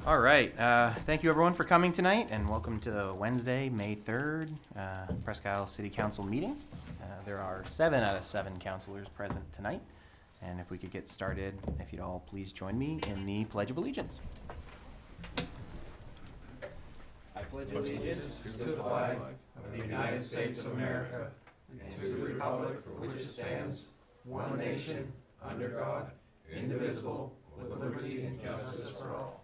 All right. Thank you, everyone, for coming tonight, and welcome to Wednesday, May 3rd, Presque City Council meeting. There are 7 out of 7 councilors present tonight, and if we could get started, if you'd all please join me in the Pledge of Allegiance. I pledge allegiance to the flag of the United States of America and to the republic for which it stands, one nation, under God, indivisible, with liberty and justice for all.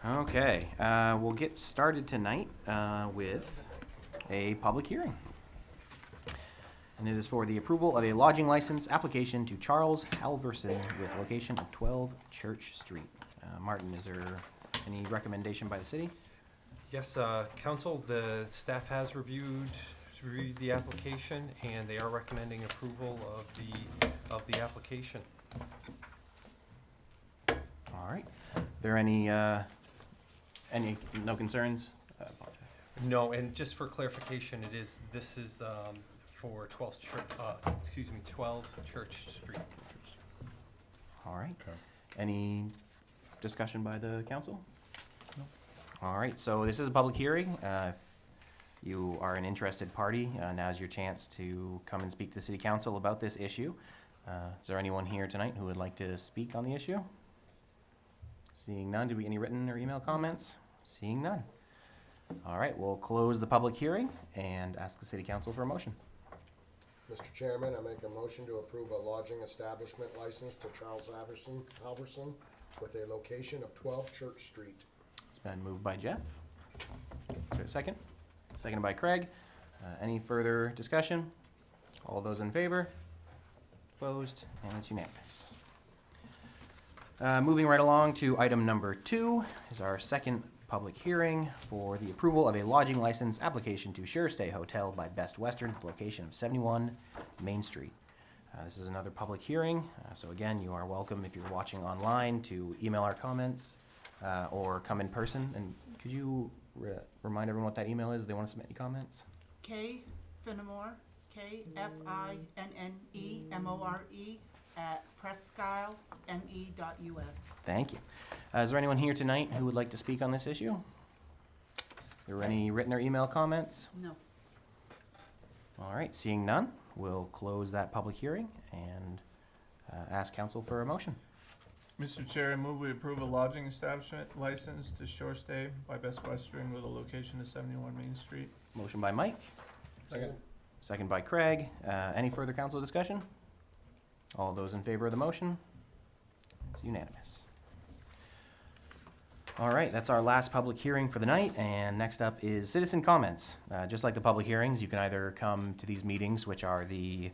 Okay, we'll get started tonight with a public hearing. And it is for the approval of a lodging license application to Charles Halverson with location of 12 Church Street. Martin, is there any recommendation by the city? Yes, council, the staff has reviewed the application and they are recommending approval of the application. All right. Are there any no concerns? I apologize. No, and just for clarification, this is for 12 Church Street. All right. Okay. Any discussion by the council? No. All right, so this is a public hearing. If you are an interested party, now's your chance to come and speak to the city council about this issue. Is there anyone here tonight who would like to speak on the issue? Seeing none, did we any written or email comments? Seeing none. All right, we'll close the public hearing and ask the city council for a motion. Mr. Chairman, I make a motion to approve a lodging establishment license to Charles Halverson with a location of 12 Church Street. It's been moved by Jeff. Is there a second? Seconded by Craig. Any further discussion? All those in favor? Opposed? And it's unanimous. Moving right along to item number 2 is our second public hearing for the approval of a lodging license application to Sure Stay Hotel by Best Western, location of 71 Main Street. This is another public hearing, so again, you are welcome if you're watching online to email our comments or come in person. And could you remind everyone what that email is if they want to submit any comments? K Finnemore, KFINNEMORE at presqueme.us. Thank you. Is there anyone here tonight who would like to speak on this issue? There any written or email comments? No. All right, seeing none, we'll close that public hearing and ask council for a motion. Mr. Chair, I move we approve a lodging establishment license to Shore Stay by Best Western with a location of 71 Main Street. Motion by Mike, Second. second by Craig. Any further council discussion? All those in favor of the motion? It's unanimous. All right, that's our last public hearing for the night, and next up is citizen comments. Just like the public hearings, you can either come to these meetings, which are the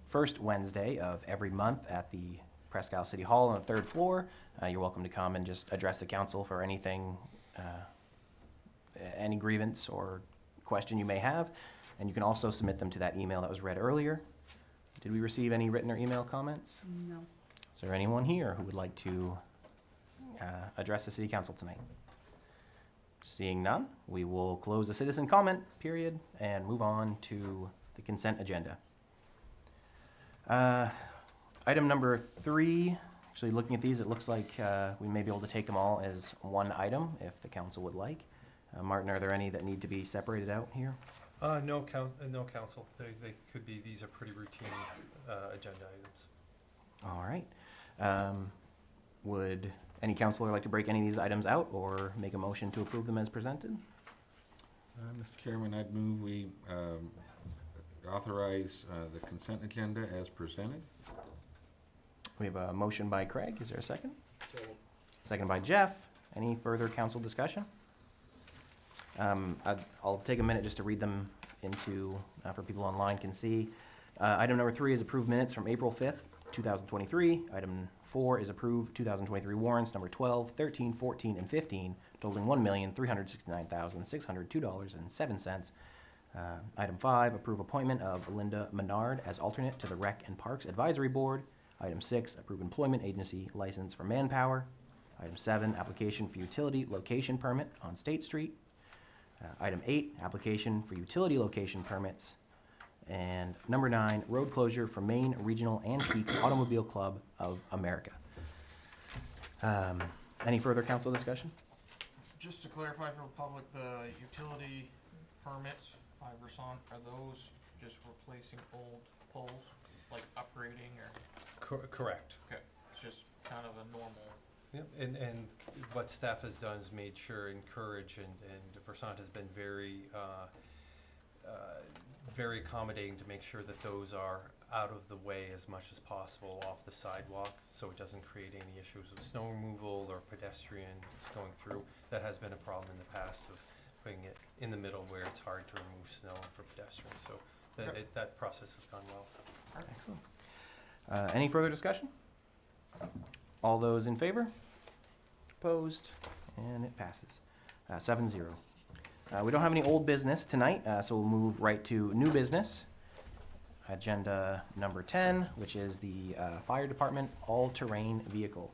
first Wednesday of every month at the Presque City Hall on the 3rd floor. You're welcome to come and just address the council for anything, any grievance or question you may have, and you can also submit them to that email that was read earlier. Did we receive any written or email comments? No. Is there anyone here who would like to address the city council tonight? Seeing none, we will close the citizen comment period and move on to the consent agenda. Item number 3, actually looking at these, it looks like we may be able to take them all as one item if the council would like. Martin, are there any that need to be separated out here? No council. They could be, these are pretty routine agenda items. All right. Would any councilor like to break any of these items out or make a motion to approve them as presented? Mr. Chairman, I'd move we authorize the consent agenda as presented. We have a motion by Craig. Is there a second? Second. Second by Jeff. Any further council discussion? I'll take a minute just to read them into, for people online can see. Item number 3 is approved minutes from April 5th, 2023. Item 4 is approved 2023 warrants number 12, 13, 14, and 15, totaling $1,369,602.07. Item 5, approve appointment of Linda Menard as alternate to the Rec and Parks Advisory Board. Item 6, approve employment agency license for Manpower. Item 7, application for utility location permit on State Street. Item 8, application for utility location permits. And number 9, road closure for Maine Regional Antique Automobile Club of America. Any further council discussion? Just to clarify for the public, the utility permits by Versant, are those just replacing old poles, like upgrading or, Correct. okay, it's just kind of a normal, Yep, and what staff has done is made sure, encourage, and Versant has been very, very accommodating to make sure that those are out of the way as much as possible off the sidewalk, so it doesn't create any issues with snow removal or pedestrians going through. That has been a problem in the past of putting it in the middle where it's hard to remove snow for pedestrians, so that process has gone well. Excellent. Any further discussion? All those in favor? Opposed? And it passes. 7-0. We don't have any old business tonight, so we'll move right to new business. Agenda number 10, which is the fire department all-terrain vehicle.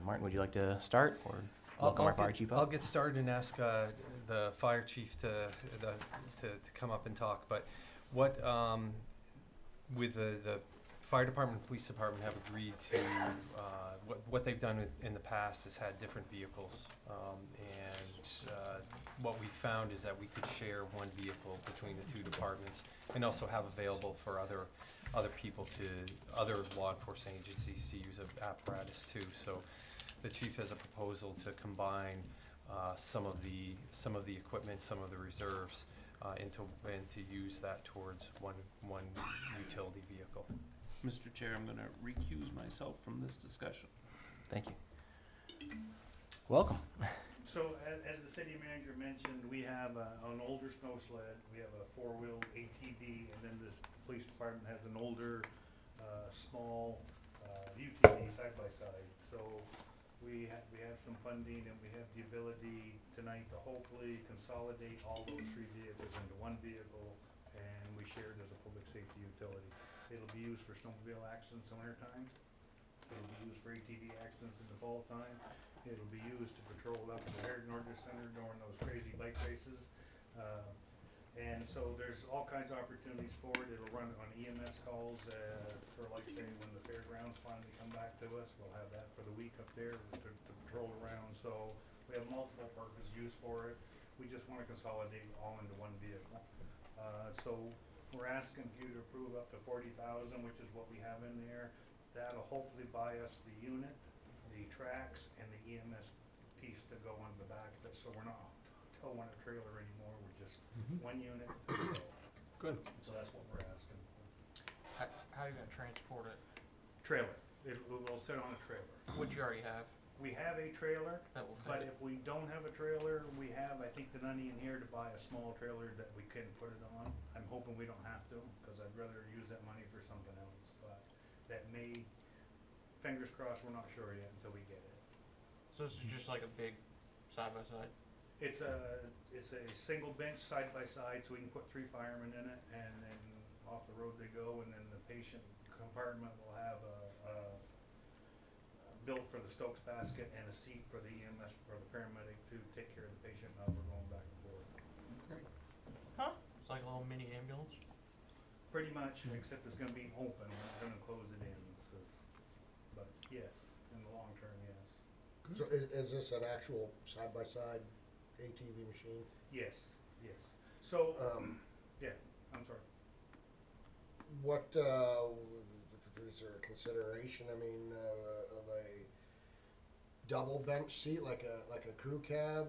Martin, would you like to start, or welcome our fire chief I'll up? get started and ask the fire chief to come up and talk, but what, with the fire department and police department have agreed to, what they've done in the past is had different vehicles. And what we found is that we could share one vehicle between the two departments and also have available for other people other law enforcement agencies to use of apparatus too. So the chief has a proposal to combine some of the equipment, some of the reserves, and to use that towards one utility vehicle. Mr. Chair, I'm gonna recuse myself from this discussion. Thank you. Welcome. So as the city manager mentioned, we have an older snow sled, we have a four-wheel ATV, and then this police department has an older, small, UTV side-by-side. So we have some funding and we have the ability tonight to hopefully consolidate all those 3 vehicles into one vehicle, and we share it as a public safety utility. It'll be used for snowmobile accidents in winter time. It'll be used for ATV accidents in the fall time. It'll be used to patrol up at the Heritage Nordic Center during those crazy bike races. And so there's all kinds of opportunities for it. It'll run on EMS calls for, like, say, when the fairgrounds finally come back to us. We'll have that for the week up there to patrol around. So we have multiple purpose use for it. We just want to consolidate all into one vehicle. So we're asking you to approve up to $40,000, which is what we have in there. That'll hopefully buy us the unit, the tracks, and the EMS piece to go on the back of it, so we're not towing a trailer anymore, we're just one unit. Good. So that's what we're asking. how are you gonna transport it? Trailer, it will sit on a trailer. Which you already have, We have a trailer, that will but fit it. if we don't have a trailer, we have, I think, the money in here to buy a small trailer that we can put it on. I'm hoping we don't have to, because I'd rather use that money for something else, but that may, fingers crossed, we're not sure yet until we get it. So this is just like a big side-by-side? It's a single bench side by side, so we can put 3 firemen in it, and then off the road they go, and then the patient compartment will have a built for the Stokes basket and a seat for the EMS or the paramedic to take care of the patient while we're going back and forth. Huh? It's like a little mini ambulance? Pretty much, except it's gonna be open, we're not gonna close it in, but yes, in the long term, yes. So is this an actual side-by-side ATV machine? Yes, yes. So, yeah, I'm sorry. What, is there a consideration, I mean, of a double bench seat, like a crew cab,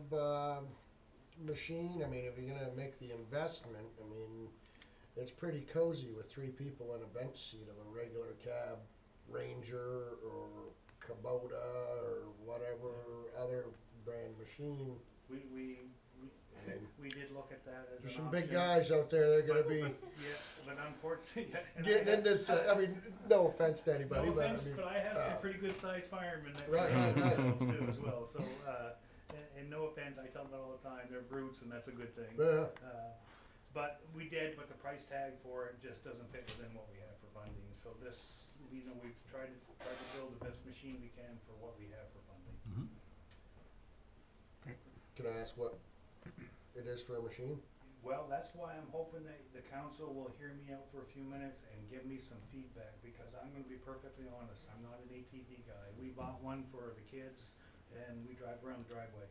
machine? I mean, if you're gonna make the investment, I mean, it's pretty cozy with 3 people in a bench seat of a regular cab Ranger or Kubota or whatever other brand machine. We did look at that as There's an some big option. guys out there, they're gonna But- be Yeah, but unfortunately. and I getting in have- this, I mean, no offense to anybody, No but I offense, mean. but I have some pretty good sized firemen that. Right, can right, handle right. themselves too as well, so, and no offense, I tell them all the time, they're brutes and that's a good thing. Yeah. But we did, but the price tag for it just doesn't fit within what we have for funding, so this, we've tried to build the best machine we can for what we have for funding. Can I ask what it is for a machine? Well, that's why I'm hoping that the council will hear me out for a few minutes and give me some feedback, because I'm gonna be perfectly honest, I'm not an ATV guy. We bought one for the kids and we drive around the driveway.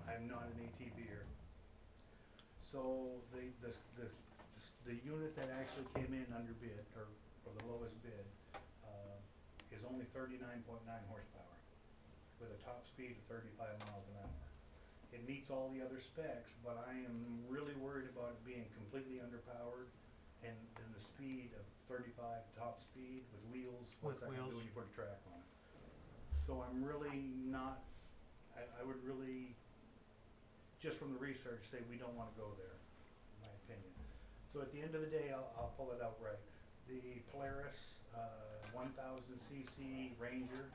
I'm not an ATVer. So the unit that actually came in under bid, or the lowest bid, is only 39.9 horsepower with a top speed of 35 miles an hour. It meets all the other specs, but I am really worried about it being completely underpowered and the speed of 35 top speed with wheels. What's that gonna do when you put a track on it? So I'm really not, I would really, just from the research, say we don't wanna go there, in my opinion. So at the end of the day, I'll pull it out right. The Polaris 1000 cc Ranger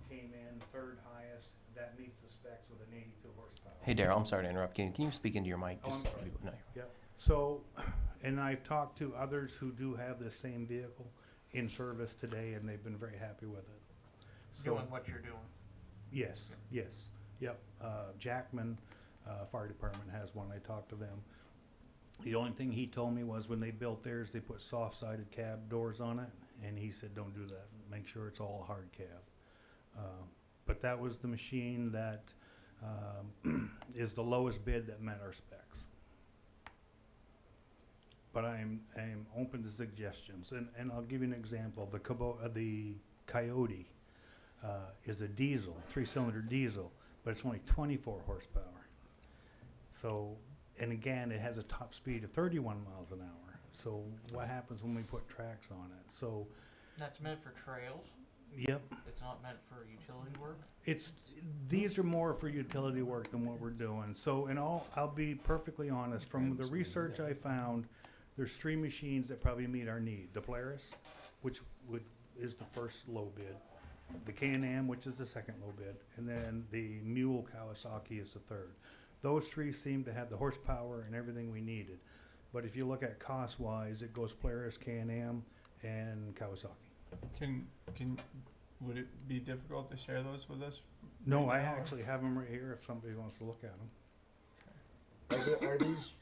came in third highest. That meets the specs with an 82 horsepower. Hey, Daryl, I'm sorry to interrupt. Can you speak into your mic? Oh, I'm Just- sorry. no, Yep. So, and I've talked to others who do have the same vehicle in service today, and they've been very happy with it. So, Doing what you're doing. yes, yes, yep. Jackman Fire Department has one. I talked to them. The only thing he told me was when they built theirs, they put soft-sided cab doors on it, and he said, don't do that. Make sure it's all hard cab. But that was the machine that is the lowest bid that met our specs. But I am open to suggestions, and I'll give you an example. The Coyote is a diesel, 3-cylinder diesel, but it's only 24 horsepower. So, and again, it has a top speed of 31 miles an hour. So what happens when we put tracks on it? So, That's meant for trails. yep. It's not meant for utility work. These are more for utility work than what we're doing. So, and I'll be perfectly honest, from the research I found, there's 3 machines that probably meet our need. The Polaris, which is the first low bid, the Can-Am, which is the second low bid, and then the Mule Kawasaki is the third. Those 3 seem to have the horsepower and everything we needed. But if you look at cost-wise, it goes Polaris, Can-Am, and Kawasaki. Would it be difficult to share those with us? No, I Right now, or- actually have them right here if somebody wants to look at them. Are these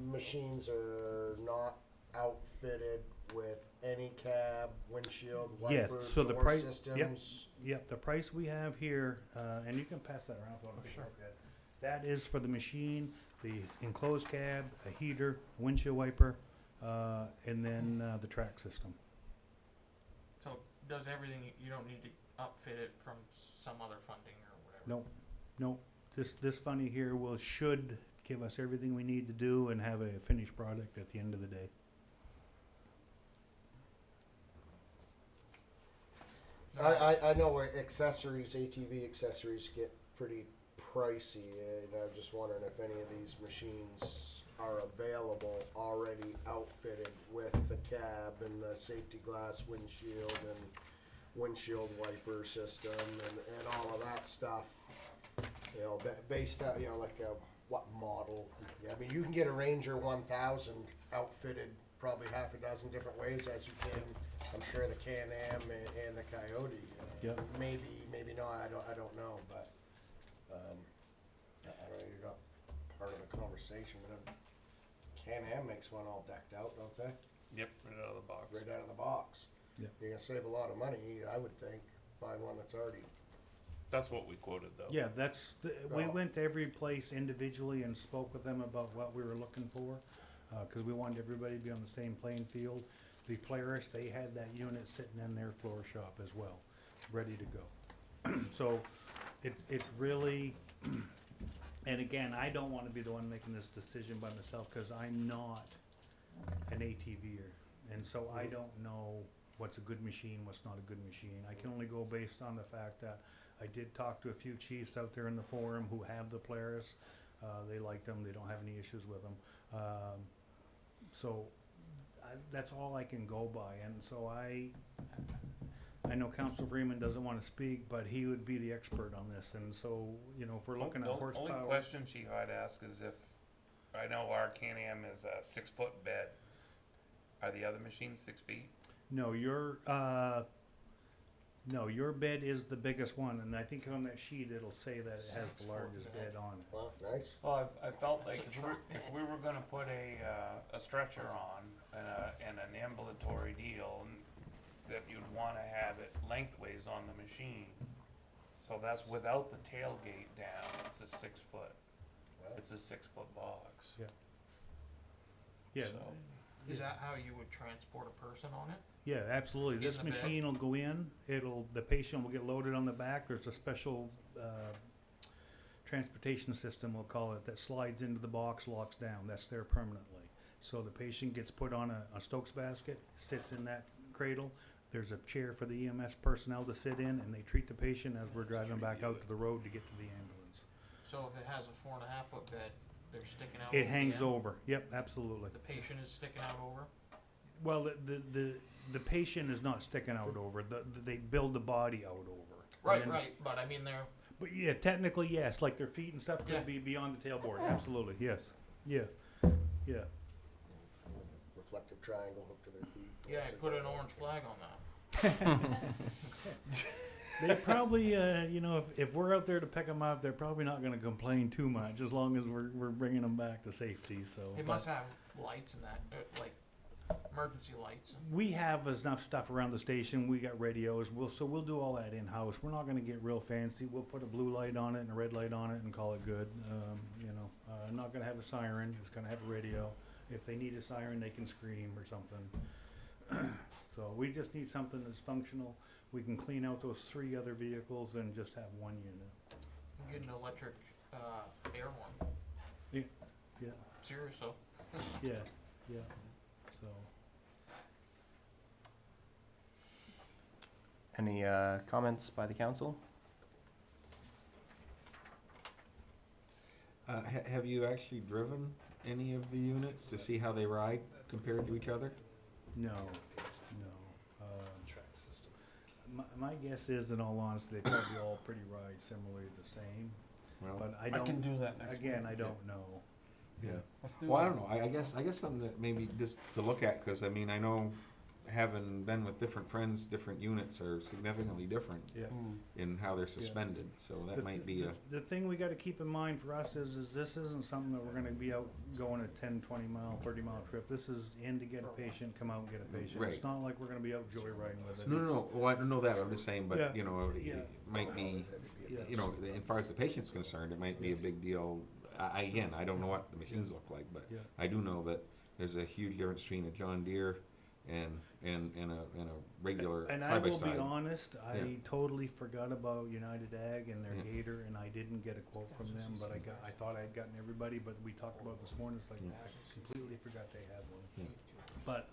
machines are not outfitted with any cab, windshield, Yes, wiper, so the door price- systems? Yep, the price we have here, and you can pass that around. Oh, sure. That is for the machine, the enclosed cab, a heater, windshield wiper, and then the track system. So it does everything, you don't need to upfit it from some other funding or whatever. Nope. This funding here should give us everything we need to do and have a finished product at the end of the day. I know where accessories, ATV accessories get pretty pricey, and I'm just wondering if any of these machines are available already outfitted with the cab and the safety glass windshield and windshield wiper system and all of that stuff. You know, based out, you know, like what model? I mean, you can get a Ranger 1000 outfitted probably half a dozen different ways as you can. I'm sure the Can-Am and the Coyote. Yep. Maybe not. I don't know, but I don't know. You're not part of the conversation. But Can-Am makes one all decked out, don't they? Yep, right out of the box. Right out of the box. Yep. You're gonna save a lot of money, I would think, buying one that's already. That's what we quoted though. Yeah, we Oh. went to every place individually and spoke with them about what we were looking for, because we wanted everybody to be on the same playing field. The Polaris, they had that unit sitting in their floor shop as well, ready to go. So it really, and again, I don't want to be the one making this decision by myself, because I'm not an ATVer, and so I don't know what's a good machine, what's not a good machine. I can only go based on the fact that I did talk to a few chiefs out there in the forum who have the Polaris. They like them. They don't have any issues with them. So that's all I can go by. And so I know Council Freeman doesn't want to speak, but he would be the expert on this. And so, you know, if we're looking at The horsepower. only question, Chief, I'd ask is if, I know our Can-Am is a 6-foot bed. Are the other machines 6 feet? No, No, your bed is the biggest one, and I think on that sheet it'll say that it has 6 the foot largest bed. bed on it. Well, nice. Well, I felt like It's a if we were gonna put a stretcher on and an ambulatory deal, and that you'd wanna have it lengthways on the machine. So that's without the tailgate down, it's a 6 foot, it's a 6 foot box. Yeah, So- Is that how you would transport a person on it? yeah, absolutely. This In the bed? machine will go in, the patient will get loaded on the back. There's a special, transportation system, we'll call it, that slides into the box, locks down. That's there permanently. So the patient gets put on a Stokes basket, sits in that cradle. There's a chair for the EMS personnel to sit in, and they treat the patient as we're driving back out to the road to get to the ambulance. So if it has a 4.5 foot bed, they're sticking out. It over the hangs end? over. Yep, absolutely. The patient is sticking out over? Well, the patient is not sticking out over. They build the body out over. Right, And then right, but I mean, they're, But yeah, technically, yes, like their feet and stuff Yeah. could be beyond the tailboard, absolutely, yes, yeah, yeah. Reflective triangle hooked to their feet. yeah, I put an orange flag on that. They probably, if we're out there to pick them up, they're probably not gonna complain too much, as long as we're bringing them back to safety, so. It must have lights and that, like emergency lights. We have enough stuff around the station, we got radios, we'll do all that in-house, we're not gonna get real fancy, we'll put a blue light on it and a red light on it and call it good, not gonna have a siren, it's gonna have a radio. If they need a siren, they can scream or something. So we just need something that's functional, we can clean out those 3 other vehicles and just have 1 unit. You get an electric, air one. Yeah, Serious, so. yeah, so. Any comments by the council? Have you actually driven any of the units to see how they ride compared to each other? No. My guess is, in all honesty, they probably all pretty ride similarly the same, Well, but I I can don't, do that next week. again, I don't know. yeah. Let's do Well, I that. don't know, I guess something that maybe just to look at, cause I mean, I know, having been with different friends, different units are significantly different Yeah. in how they're suspended, so The that might be a, The thing we gotta keep in mind for us is this isn't something that we're gonna be out going a 10, 20 mile, 30 mile trip. This is in to get a patient, come out and get a patient. Right. It's not like we're gonna be out joyriding with it. no, well, I don't know that, I'm just saying, Yeah. but, Yeah. it might be, Yeah. as far as the patient's concerned, it might be a big deal. Again, I don't know what the machines look like, but Yeah. I do know that there's a huge difference between a John Deere and a regular And I will be side-by-side. honest, I Yeah. totally forgot about United Ag and their Yeah. Gator, and I didn't get a quote from them, but I thought I'd gotten everybody, but we talked about this morning, it's like, Yeah. I completely forgot they had one. Yeah. But,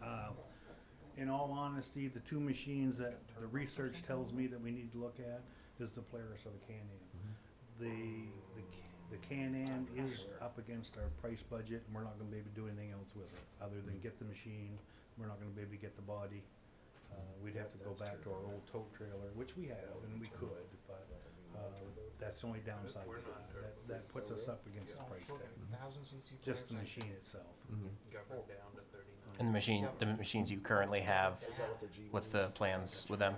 in all honesty, the 2 machines that the research tells me that we need to look at is the Polaris or the Can-Am. The Can-Am is up against our price budget, and we're not gonna be able to do anything else with it, other than get the machine. We're not gonna be able to get the body. We'd have to go back to our old tote trailer, which we have, and we could, but, that's the only downside. to that. That puts us up against the price tag, 1,000 cc. just the machine itself. Mhm. And the machines you currently have, Is that what the G what's the plans with them?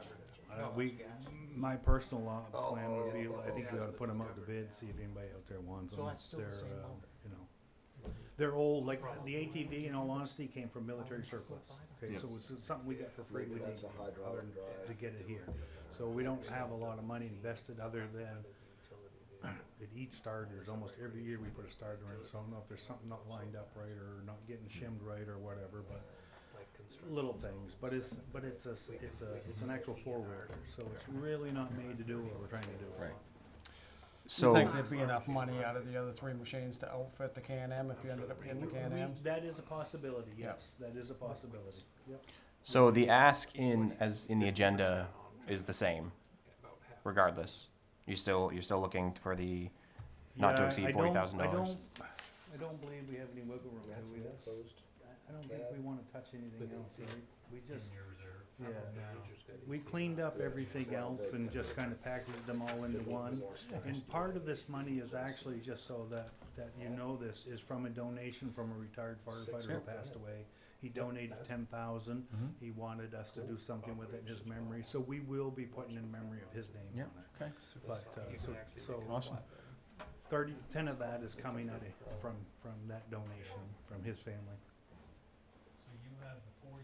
My personal plan would be, I think we ought to put them out to bid, see if anybody out there wants them. So that's still the They're, same motor? They're old, like, the ATV, in all honesty, came from military surplus. Okay, Yeah. so it's something we got for free, Maybe we need that's a hydraulic drive. to get it here. So we don't have a lot of money invested, other than it eats starters. Almost every year we put a starter in it, so I don't know if there's something not lined up right, or not getting shimmed right, or whatever, but little things. But it's an actual 4-wheeler, so it's really not made to do what we're trying to do. Right. You So, think there'd be enough money out of the other 3 machines to outfit the Can-Am if you ended up getting the Can-Ams? That is a possibility, yes, that is a possibility, yep. so the ask as in the agenda is the same, regardless. You're still looking for the not to Yeah, exceed I don't- $40,000. I don't believe we have any wiggle room, do we? Closed. I don't think we wanna touch anything else, we just, yeah, we cleaned up everything else and just kinda packaged them all into one. And part of this money is actually, just so that you know this, is from a donation from a retired firefighter who passed away. He donated 10,000. He wanted us to do something with it in his memory, so we will be putting in memory of his name Yeah, on it. okay. But, You so, can actually so Awesome. 10 of that is coming out of, from that donation from his family. So you have the 40,000,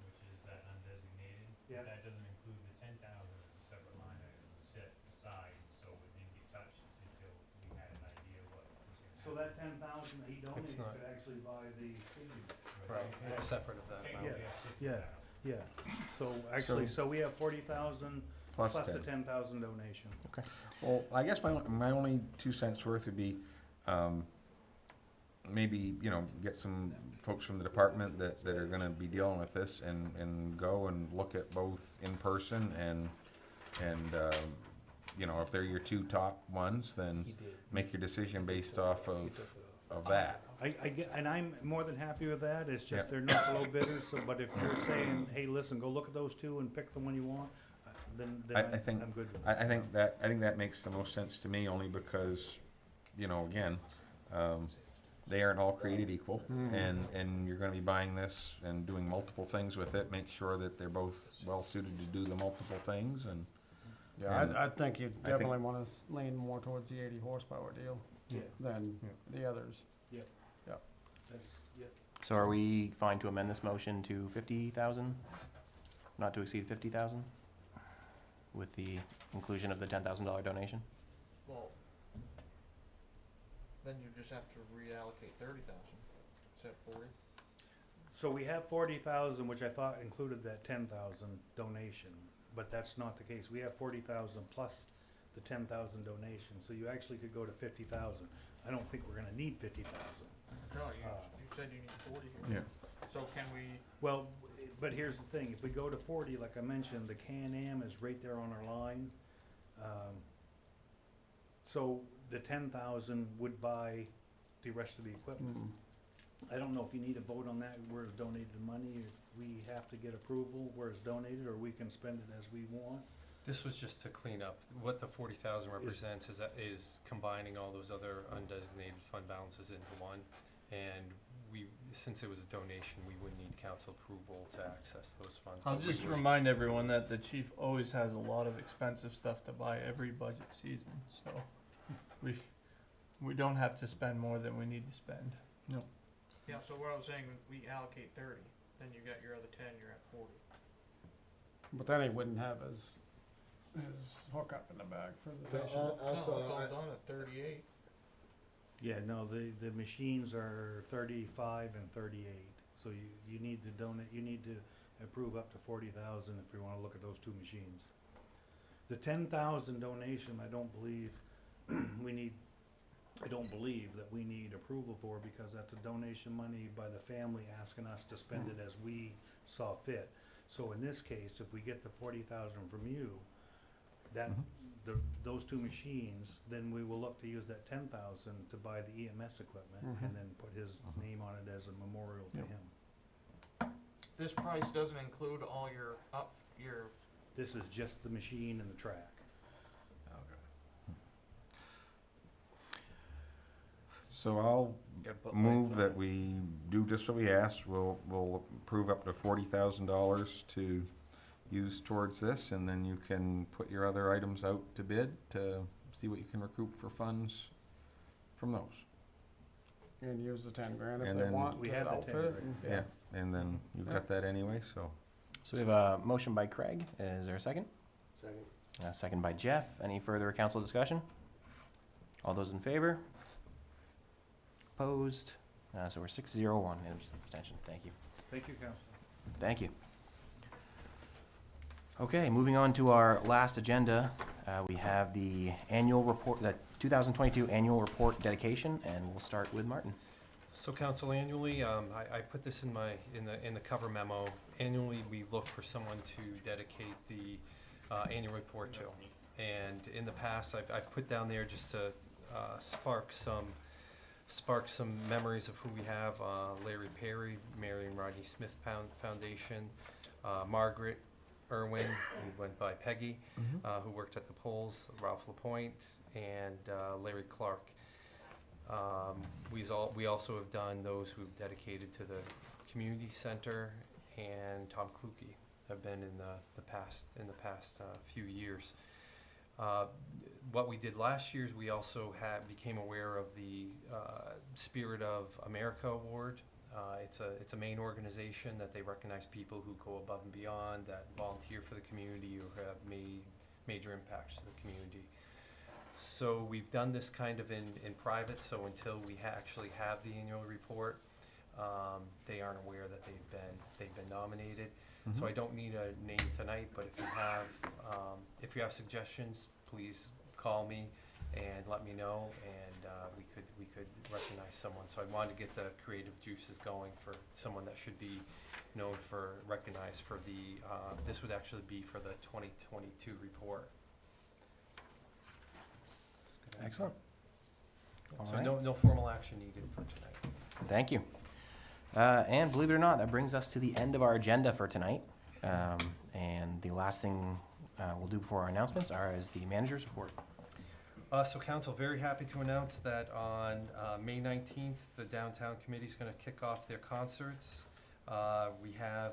which is that undesignated. Yeah. That doesn't include the 10,000 as a separate line item set aside, so it didn't get touched until we had an idea what was gonna So that 10,000 that he donated not- could actually buy the stadium. Right, it's separate of that amount. Yeah, yeah. So actually, so we have 40,000 Plus plus the 10. 10,000 donation. Well, I guess my only 2 cents worth would be, maybe, you know, get some folks from the department that are gonna be dealing with this and go and look at both in person and, you know, if they're your 2 top ones, then make your decision based off of that. And I'm more than happy with that, it's just Yeah. they're not low bidders, so, but if you're saying, hey, listen, go look at those 2 and pick the one you want, then I think- I'm good with I that. think that makes the most sense to me, only because, you know, again, they aren't all created equal, and you're gonna be buying this and doing multiple things with it, make sure that they're both well suited to do the multiple things, and, Yeah, And I think you'd think- definitely wanna lean more towards the 80 horsepower deal Yeah, than the others. that's, yeah. So are we fine to amend this motion to 50,000? Not to exceed 50,000? With the inclusion of the $10,000 donation? Well, then you just have to reallocate 30,000, instead of 40. So we have 40,000, which I thought included that 10,000 donation, but that's not the case. We have 40,000 plus the 10,000 donation, so you actually could go to 50,000. I don't think we're gonna need 50,000. No, you said you need 40 here. yeah. So can we, Well, but here's the thing, if we go to 40, like I mentioned, the Can-Am is right there on our line. So the 10,000 would buy the rest of the equipment. I don't know if you need a vote on that, where it's donated money, if we have to get approval where it's donated, or we can spend it as we want. This was just to clean up, what the 40,000 represents is combining all those other undesignated fund balances into one. And since it was a donation, we would need council approval to access those funds. I'll but we just would- remind everyone that the chief always has a lot of expensive stuff to buy every budget season, so we don't have to spend more than we need to spend. yeah, so what I was saying, we allocate 30, then you got your other 10, you're at 40. But then he wouldn't have his hookup in the back for the But patient. No, it's also, all done at 38. Yeah, no, the machines are 35 and 38, so you need to donate, you need to approve up to 40,000 if you wanna look at those 2 machines. The 10,000 donation, I don't believe that we need approval for, because that's a donation money by the family asking us to spend it as we saw fit. So in this case, if we get the 40,000 from you, that, those 2 machines, then we will look to use that 10,000 to buy the EMS equipment, and then put his name on it as a memorial to him. This price doesn't include all your This is just the machine and the track. So I'll Gotta put move lights on that it. we do just what we asked, we'll approve up to $40,000 to use towards this, and then you can put your other items out to bid to see what you can recoup for funds from those. And use the 10 grand if And they then- want We to have the outfit 10 it. grand. and- Yeah, and then you've got that anyway, so. So we have a motion by Craig. Is there a second? second, A second by Jeff. Any further council discussion? All those in favor? Opposed? So we're 6-0-1 in abstention. Thank you. Thank you, Councilor. Thank you. Okay, moving on to our last agenda, we have the annual report, the 2022 annual report dedication, and we'll start with Martin. So council, annually, I put this in the cover memo. Annually, we look for someone to dedicate the annual report to. And in the past, I've put down there just to spark some memories of who we have. Larry Perry, Mary and Rodney Smith Foundation, Margaret Irwin, who went by Peggy, who worked at the polls, Ralph Lapointe, and Larry Clark. We also have done those who've dedicated to the Community Center and Tom Kluge have been in the past few years. What we did last year is we also became aware of the Spirit of America Award. It's a main organization that they recognize people who go above and beyond, that volunteer for the community, or have made major impacts to the community. So we've done this kind of in private, so until we actually have the annual report, they aren't aware that they've been nominated. So I don't need a name tonight, but if you have suggestions, please call me and let me know, and we could recognize someone. So I wanted to get the creative juices going for someone that should be recognized for the, this would actually be for the 2022 report. Excellent. So All right. no formal action needed for tonight. Thank you. And believe it or not, that brings us to the end of our agenda for tonight. And the last thing we'll do before our announcements is the manager's report. So council, very happy to announce that on May 19th, the downtown committee is going to kick off their concerts. We have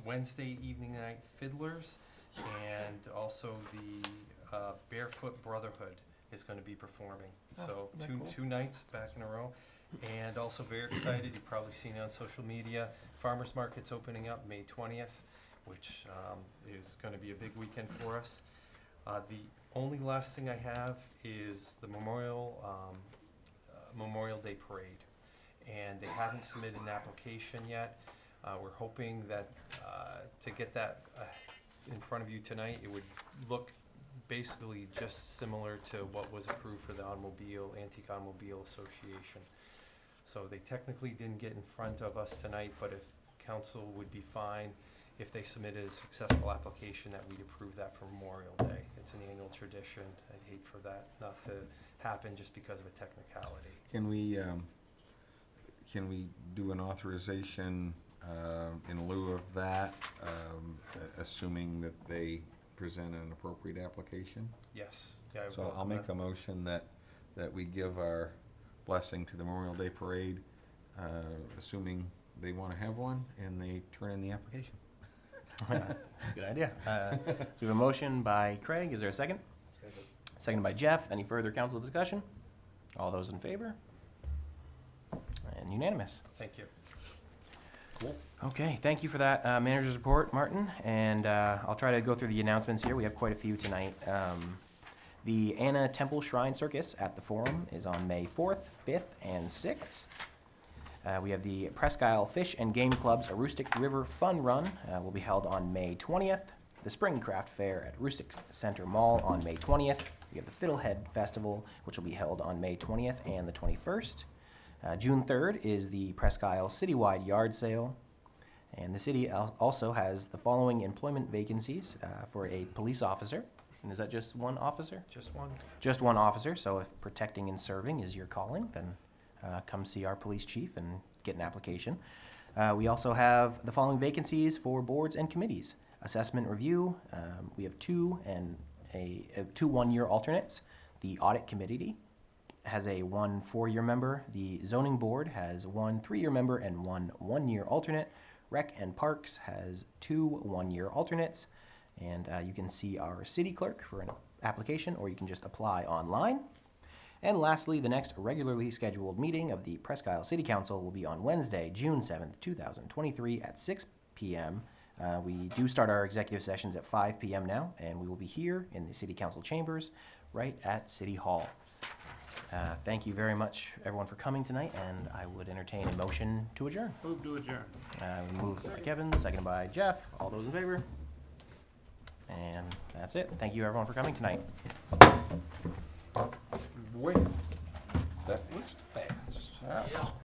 Wednesday evening night fiddlers, and also the Barefoot Brotherhood is going to be performing. So two nights back in a row. And also very excited, you've probably seen it on social media, Farmers Market's opening up May 20th, which is going to be a big weekend for us. The only last thing I have is the Memorial Day Parade. And they haven't submitted an application yet. We're hoping that to get that in front of you tonight, it would look basically just similar to what was approved for the Antique Automobile Association. So they technically didn't get in front of us tonight, but if council would be fine if they submitted a successful application, that we'd approve that for Memorial Day. It's an annual tradition. I'd hate for that not to happen just because of a technicality. Can we do an authorization in lieu of that, assuming that they present an appropriate application? Yes. Yeah, I So welcome I'll make that. a motion that we give our blessing to the Memorial Day Parade, assuming they want to have one, and they turn in the application. That's a good idea. So we have a motion by Craig. Is there a second? Seconded by Jeff. Any further council discussion? All those in favor? And unanimous. Thank you. Cool. Okay, thank you for that manager's report, Martin. And I'll try to go through the announcents here. We have quite a few tonight. The Anna Temple Shrine Circus at the Forum is on May 4th, 5th, and 6th. We have the Presque Fish and Game Club's Aroostook River Fun Run will be held on May 20th. The Spring Craft Fair at Aroostook Center Mall on May 20th. We have the Fiddlehead Festival, which will be held on May 20th and the 21st. June 3rd is the Presque Isle Citywide Yard Sale. And the city also has the following employment vacancies for a police officer. And is that just one officer? Just one. Just one officer. So if protecting and serving is your calling, then come see our police chief and get an application. We also have the following vacancies for boards and committees. Assessment review, we have two one-year alternates. The audit committee has a 1 4-year member. The zoning board has 1 3-year member and 1 1-year alternate. Rec and Parks has 2 1-year alternates. And you can see our city clerk for an application, or you can just apply online. And lastly, the next regularly scheduled meeting of the Presque Isle City Council will be on Wednesday, June 7th, 2023 at 6 p.m. We do start our executive sessions at 5 p.m. now, and we will be here in the City Council chambers right at City Hall. Thank you very much, everyone, for coming tonight, and I would entertain a motion to adjourn. Move to adjourn. Moved by Kevin, seconded by Jeff. All those in favor? And that's it. Thank you, everyone, for coming tonight. Wait.